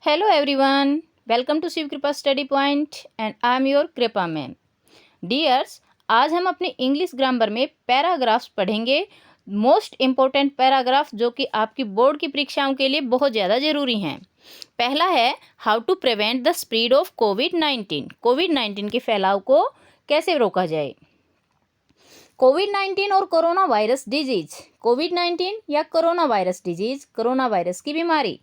Hello everyone, welcome to Shiv कृपा study point and I am your कृपा ma'am. Dears, आज हम अपनी इंग्लिश ग्रामर में पैराग्राफ्स पढ़ेंगे। मोस्ट इम्पोर्टेंट पैराग्राफ जो कि आपकी बोर्ड की परीक्षाओं के लिए बहुत ज़्यादा ज़रूरी हैं। पहला है how to prevent the spread of कोविड-19। कोविड-19 के फैलाव को कैसे रोका जाए। कोविड-19 और कोरोना वायरस डिजीज। कोविड-19 या corona virus disease, corona virus की बीमारी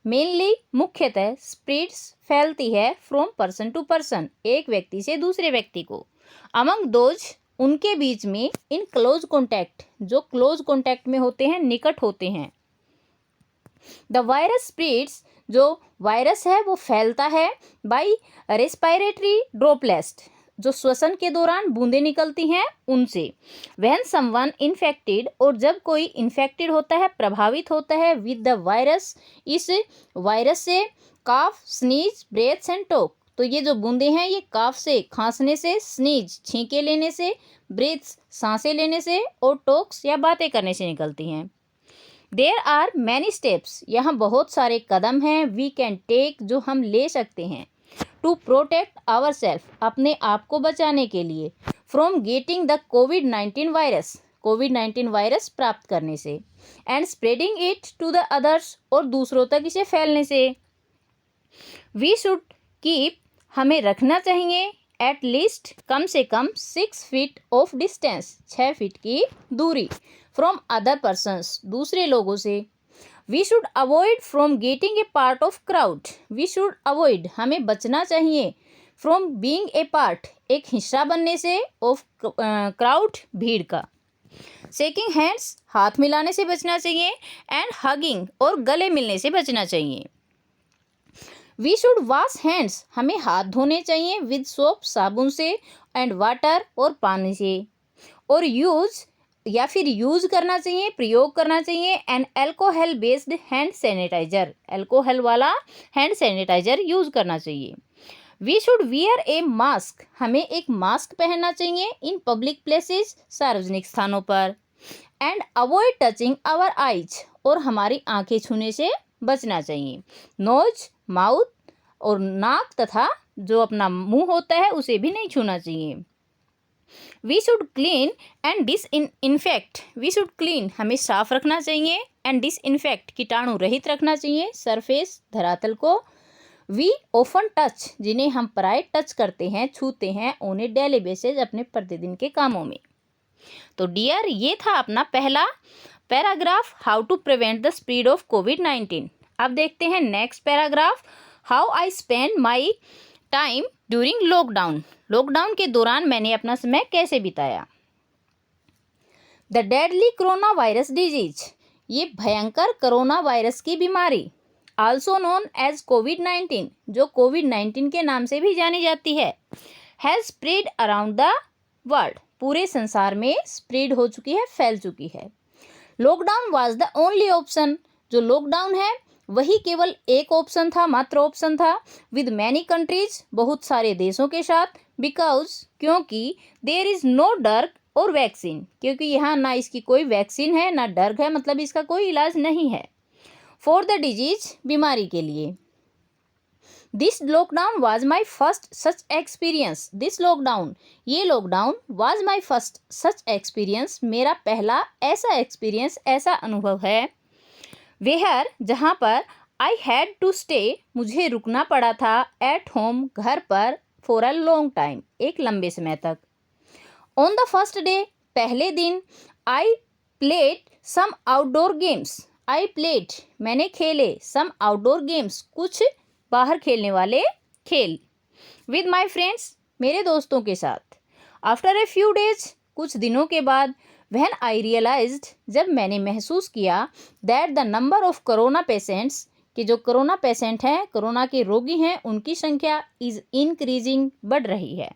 मेनली मुख्यतः स्प्रेड्स फैलती है फ्रॉम पर्सन टू पर्सन, एक व्यक्ति से दूसरे व्यक्ति को, अमंग दोज उनके बीच में, इन क्लोज कॉन्टैक्ट जो क्लोज कॉन्टैक्ट में होते हैं, निकट होते हैं। द वायरस स्प्रेड्स जो वायरस है वो फैलता है बाय रेस्पिरेटरी ड्रॉपलेट्स जो श्वसन के दौरान बूंदें निकलती हैं उनसे। व्हेन समवन इन्फेक्टेड और जब कोई इन्फेक्टेड होता है, प्रभावित होता है विद द वायरस, इस वायरस से, काफ, स्नीज, ब्रेथ्स एंड टॉक, तो ये जो बूंदें हैं ये काफ से, खांसने से, स्नीज छींके लेने से, ब्रेथ्स सांसें लेने से और टॉक्स या बातें करने से निकलती हैं। देयर आर मैनी स्टेप्स, यहाँ बहुत सारे कदम हैं, वी कैन टेक जो हम ले सकते हैं, टू प्रोटेक्ट आवर सेल्फ अपने आप को बचाने के लिए, from getting the covid virus covid virus प्राप्त करने से, and spreading it to the others और दूसरों तक इसे फैलने से। वी शुड कीप हमें रखना चाहिए एट लीस्ट कम से कम 6 फीट ऑफ डिस्टेंस 6 फीट की दूरी, फ्रॉम अदर पर्सन्स दूसरे लोगों से। We should avoid from getting a part of crowd we should avoid हमें बचना चाहिए फ्रॉम बीइंग ए पार्ट एक हिस्सा बनने से, ऑफ क्राउड भीड़ का। शेकिंग हैंड्स हाथ मिलाने से बचना चाहिए, एंड हगिंग और गले मिलने से बचना चाहिए। वी शुड वॉश हैंड्स हमें हाथ धोने चाहिए विद सोप साबुन से, एंड वाटर और पानी से, और यूज या फिर यूज करना चाहिए, प्रयोग करना चाहिए, and alcohol based hand sanitiser alcohol वाला हैंड सैनिटाइजर यूज करना चाहिए। We should wear a mask हमें एक मास्क पहनना चाहिए इन पब्लिक प्लेसेस सार्वजनिक स्थानों पर, and avoid touching our eyes और हमारी आंखें छूने से बचना चाहिए। नोज, माउथ और नाक तथा जो अपना मुंह होता है उसे भी नहीं छूना चाहिए। We should clean and disinfect we should clean हमें साफ रखना चाहिए, एंड डिसइंफेक्ट कीटाणु रहित रखना चाहिए सरफेस धरातल को। वी ऑफन टच जिन्हें हम प्राय टच करते हैं, छूते हैं, ऑन ए डेली बेसिस अपने प्रतिदिन के कामों में। तो डियर, ये था अपना पहला paragraph how to prevent the spread of कोविड-19। अब देखते हैं next paragraph, how I spend my time during lockdown. Lockdown के दौरान मैंने अपना समय कैसे बिताया। The deadly corona virus disease ये भयंकर कोरोना वायरस की बीमारी, आल्सो नोन एज कोविड-19 जो कोविड-19 के नाम से भी जानी जाती है, has spread around the world पूरे संसार में स्प्रेड हो चुकी है, फैल चुकी है। Lockdown was the only option जो लॉकडाउन है वही केवल एक ऑप्शन था, मात्र ऑप्शन था, विद मैनी कंट्रीज बहुत सारे देशों के साथ, बिकॉज क्योंकि देयर इज नो ड्रग और वैक्सीन क्योंकि यहाँ ना इसकी कोई वैक्सीन है ना ड्रग है, मतलब इसका कोई इलाज नहीं है, फॉर द डिजीज बीमारी के लिए। This lockdown was my first such experience this lockdown ये lockdown was my first such experience मेरा पहला ऐसा एक्सपीरियंस, ऐसा अनुभव है। वेयर जहाँ पर आई हैड टू स्टे मुझे रुकना पड़ा था, एट होम घर पर, फॉर अ लॉन्ग टाइम एक लंबे समय तक। ऑन द फर्स्ट डे पहले दिन, I played some outdoor games I played मैंने खेले, सम आउटडोर गेम्स कुछ बाहर खेलने वाले खेल, विद माई फ्रेंड्स मेरे दोस्तों के साथ। आफ्टर ए फ्यू डेज कुछ दिनों के बाद, व्हेन आई रियलाइज्ड जब मैंने महसूस किया, that the number of corona patients कि जो कोरोना पेशेंट हैं, कोरोना के रोगी हैं, उनकी संख्या इज इंक्रीजिंग बढ़ रही है।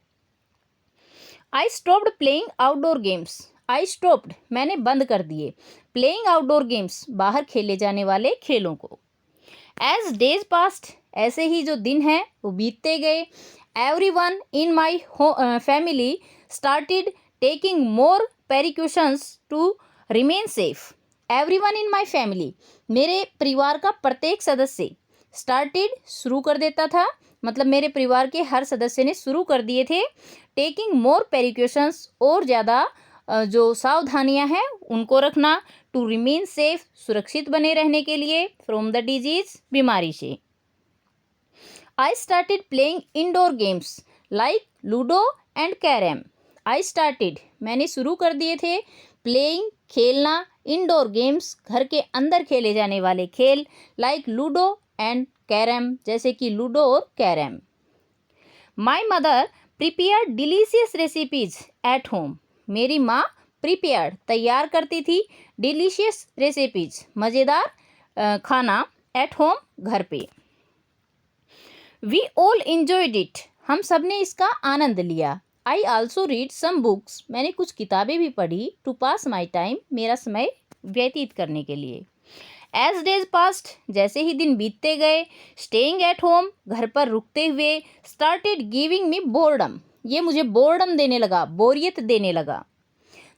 I stopped playing outdoor games I stopped मैंने बंद कर दिए, प्लेइंग आउटडोर गेम्स बाहर खेले जाने वाले खेलों को। एज डेज पास्ट ऐसे ही जो दिन हैं वो बीतते गए, everyone in my family started taking more precautions to remain safe. Everyone in my family मेरे परिवार का प्रत्येक सदस्य स्टार्टेड शुरू कर देता था, मतलब मेरे परिवार के हर सदस्य ने शुरू कर दिए थे। टेकिंग मोर प्रिकॉशंस, और ज़्यादा जो सावधानियां हैं उनको रखना। टू रिमेन सेफ, सुरक्षित बने रहने के लिए। फ्रॉम द डिजीज, बीमारी से। I started playing indoor games like ludo and carrom. I started, मैंने शुरू कर दिए थे। प्लेइंग, खेलना। इंडोर गेम्स, घर के अंदर खेले जाने वाले खेल। लाइक लूडो एंड कैरम, जैसे कि लूडो और carrom. My mother prepare delicious recipes at home. मेरी माँ प्रिपेयर, तैयार करती थी। डिलीशियस रेसिपीज, मज़ेदार खाना। एट होम, घर पे। वी ऑल एंजॉयड इट, हम सब ने इसका आनंद लिया। I also read some books, मैंने कुछ किताबें भी पढ़ी। टू पास माई टाइम, मेरा समय व्यतीत करने के लिए। एज डेज पास्ट, जैसे ही दिन बीतते गए। स्टेइंग एट होम, घर पर रुकते हुए। स्टार्टेड गिविंग मी बोर्डम, ये मुझे बोर्डम देने लगा, बोरियत देने लगा।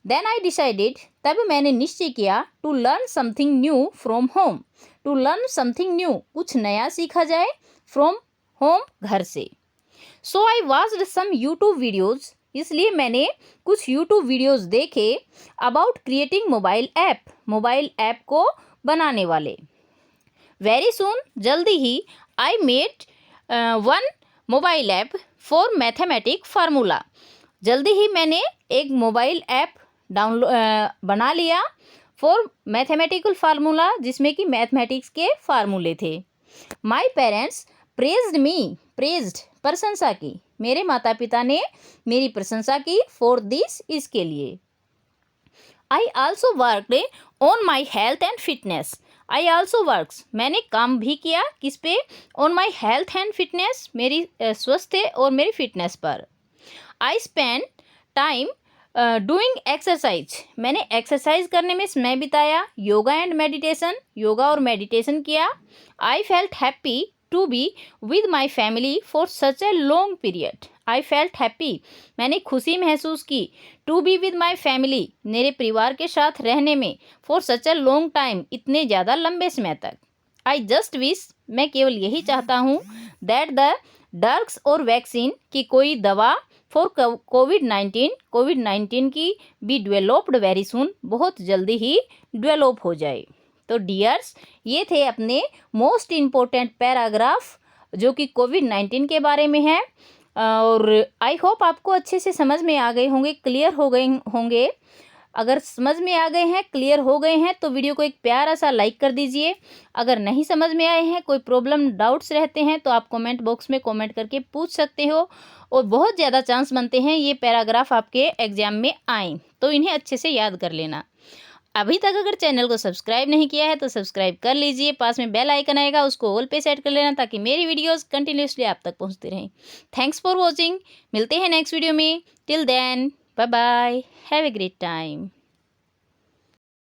देन आई डिसाइडेड, तब मैंने निश्चय किया। To learn something new from home, to learn something new, कुछ नया सीखा जाए। फ्रॉम होम, घर से। So I watched some YouTube videos, इसलिए मैंने कुछ यूट्यूब वीडियोज़ देखे। About creating mobile app, mobile app को बनाने वाले। वेरी सून, जल्दी ही। I made one mobile app for mathematic formula, जल्दी ही मैंने एक मोबाइल ऐप बना लिया। फॉर मैथमेटिकल फार्मूला, जिसमें कि मैथमेटिक्स के फार्मूले थे। My parents praised me, praised, प्रशंसा की। मेरे माता पिता ने मेरी प्रशंसा की। फॉर दिस, इसके लिए। I also worked on my health and fitness. I also works, मैंने काम भी किया किस पे? On my health and fitness, मेरी स्वास्थ्य और मेरी फिटनेस पर। I spend time doing exercise, मैंने एक्सरसाइज करने में समय बिताया। योगा एंड मेडिटेशन, योगा और मेडिटेशन किया। I felt happy to be with my family for such a long period. I felt happy, मैंने खुशी महसूस की। To be with my family, मेरे परिवार के साथ रहने में। For such a long time, इतने ज़्यादा लंबे समय तक। आई जस्ट विश, मैं केवल यही चाहता हूँ। दैट द ड्रग्स और वैक्सीन, की कोई दवा। फॉर कोविड-19 की बी डेवलप्ड वेरी सून, बहुत जल्दी ही डेवलप हो जाए। तो डियर्स, ये थे अपने मोस्ट इम्पोर्टेंट पैराग्राफ जो कि कोविड-19 के बारे में है। और आई होप आपको अच्छे से समझ में आ गए होंगे, क्लियर हो गए होंगे। अगर समझ में आ गए हैं, क्लियर हो गए हैं, तो वीडियो को एक प्यारा सा लाइक कर दीजिए। अगर नहीं समझ में आए हैं, कोई प्रॉब्लम डाउट्स रहते हैं, तो आप कमेंट बॉक्स में कमेंट करके पूछ सकते हो। और बहुत ज़्यादा चांस बनते हैं ये पैराग्राफ आपके एग्जाम में आए, तो इन्हें अच्छे से याद कर लेना। अभी तक अगर चैनल को सब्सक्राइब नहीं किया है तो सब्सक्राइब कर लीजिए। पास में बेल आइकन आएगा, उसको ऑल पे सेट कर लेना, ताकि मेरी वीडियोस कंटिन्यूसली आप तक पहुंचती रहें। थैंक्स फॉर वॉचिंग, मिलते हैं नेक्स्ट वीडियो में। Till then, bye bye, have a great time.